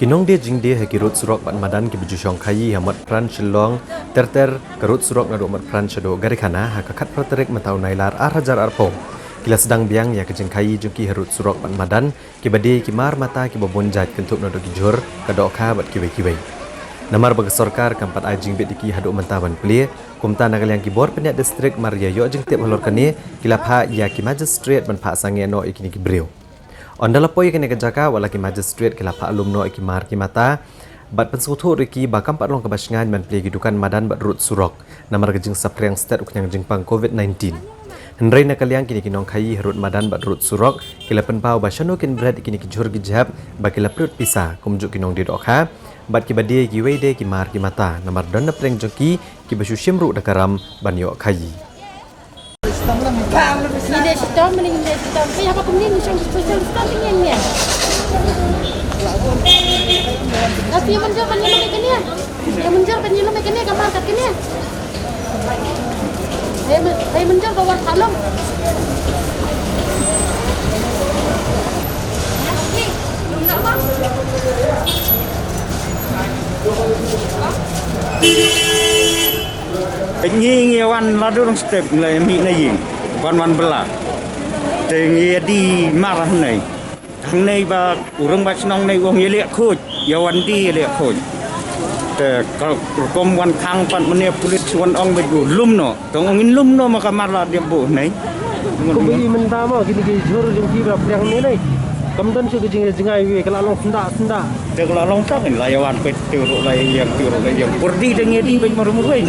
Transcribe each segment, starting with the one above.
Kinong dia jing dia hekirut surok pan madan ki baju syong kayi hamat pran shillong ter karut surok ngadu mat pran shado garikana hakakat praterik matau nailar arhajar arpo kila sedang biang ya kejeng kayi jungki harut surok pan madan ki bade ki mar mata ki bobonjat kentuk nado ki jur kadokha bat kiwe namar bag sarkar kampat ajing bet diki hadu mantawan plie kumta nagal yang ki bor penyak distrik Maria yo jeng tep halor kane kila pha ya ki magistrate ban pha sange no ikini ki breu Ondala poi kene kejaka walaki magistrate kila pa alumno iki mar ki mata bat pensutu riki bakam pat long kabasngan man plegi dukan madan bat rut surok namar kejing sapriang stat uknyang jingpang COVID-19 Henry na kaliang kini kinong kayi harut madan bat rut surok kila penpau basano kin bread kini kijur gijab bakila prut pisa kumjuk kinong didokha bat ki bade ki weide ki mar ki mata namar donna preng joki ki basu shimru dakaram banyo kayi Ini sistem ini sistem. Saya apa kemudian sistem ini ni. Nasi menjual penyelum ikan ni. Yang menjual penyelum ikan ni kamar kat ni. Saya menjual bawah salong. Ngi wan ladu rong step lai mi na yin wan bela te ngi di marah nei hang nei ba urang ba snong nei wong yele khoj ya wan di yele khoj te kom wan khang pan mene pulit suan ong be lum no tong ngin lum no maka marah dia bu nei ko bi mentama gini ki jor jong ki ba priang ne nei kamdan su jing jingai we kala long senda te kala long tak lai wan pe tiru lai yang kurdi te ngi di be marumuroi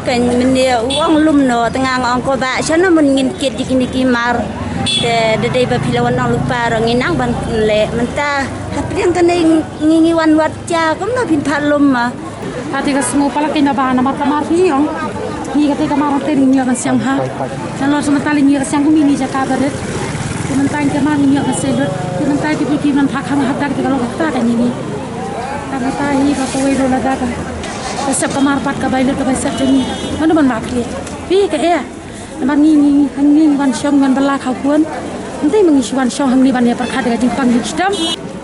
Kan menia uang lumno tengah angko ba sana mungkin kit dikini mar de ba pilawan nang lupa ranginang ban le mentah hapriang kene ngingiwan watja kom na pin palum ma Hati kasmu pala kena bahan nama kamar hiong. Ni kata kamar hotel ni akan siang ha. Kalau sementara ni akan siang kumi ni jaka barat. Sementara kamar ni akan sedot. Sementara di man pakam hadak kalau kata kan ini. Kata tahi kata wedo lada kan. Setiap kamar pat kabailur kabaisak jeni. Mana man makli. Pi ke ya. Nampak ni wan siang wan bela kau pun. Nanti mengisuan siang hang ni ban ya perkada dengan jingpang hijdam.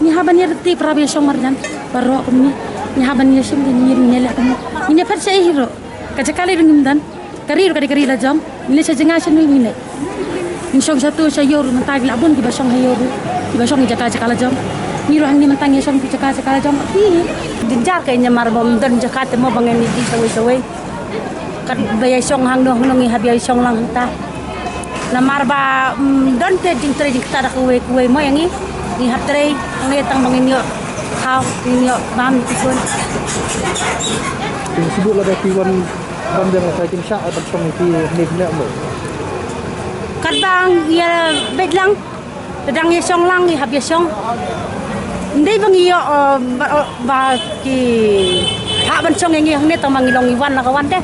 Ni haban ya reti prabi siang marjan. Baru aku ni. Ni haban ya siang ni lek kamu. Ini apa saya hero. Kajakali dengan dan. Kari la jam. Ini saya jengah siang ni ni. Siang satu saya yor mentang labun kita siang hayor. Kita siang jaka jam. Ni rohang ni mentang ya siang jaka jam. dinjar kayaknya mar bom dan jakarta mo bangen di sawi kat bayai song hang dong nongi habi song lang ta na marba don te jing tre jing ta kuwe mo yangi ni hatre ngi tang bangen yo kau ni yo bam pun disebut lah piwan bandang saya tim syak atau song ti ni mo kadang ya bedlang sedang ya song lang ni habi song Ndai bang iyo ba ki ha ban song ngi hne ta mangilong iwan la kawan teh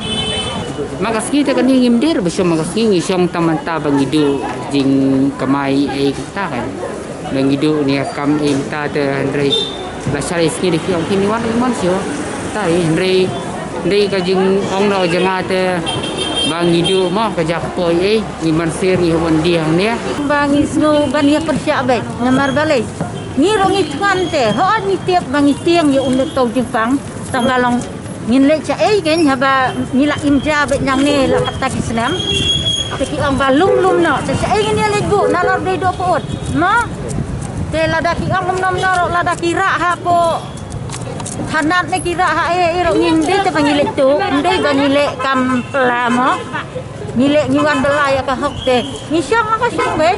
magas kita kan ngim dir besok magas ngi song taman ta bang idu jing kamai e ta kan bang idu ni kam e ta te andre la sale ski di kiong kini wan iman sio ta andre ndai ka jing ong no janga te bang idu mah ka jak poi e iman ser ni wan dia ne bang isno ban ya persya baik namar balai ni rongi tuan te ho ni tiap bang tiang ya untuk tau jipang tanggalong ngin le cha gen haba nila inja be nyang ne la kata kisnam teki ang balum no cha gen ya legu nalar de do pot ma te la da ki ang nom no la da kira ha po hanat ne kira ha ro ngin de te pangile tu de banile kam plamo nile ngiwan belaya ka hok te ni syang ka syang be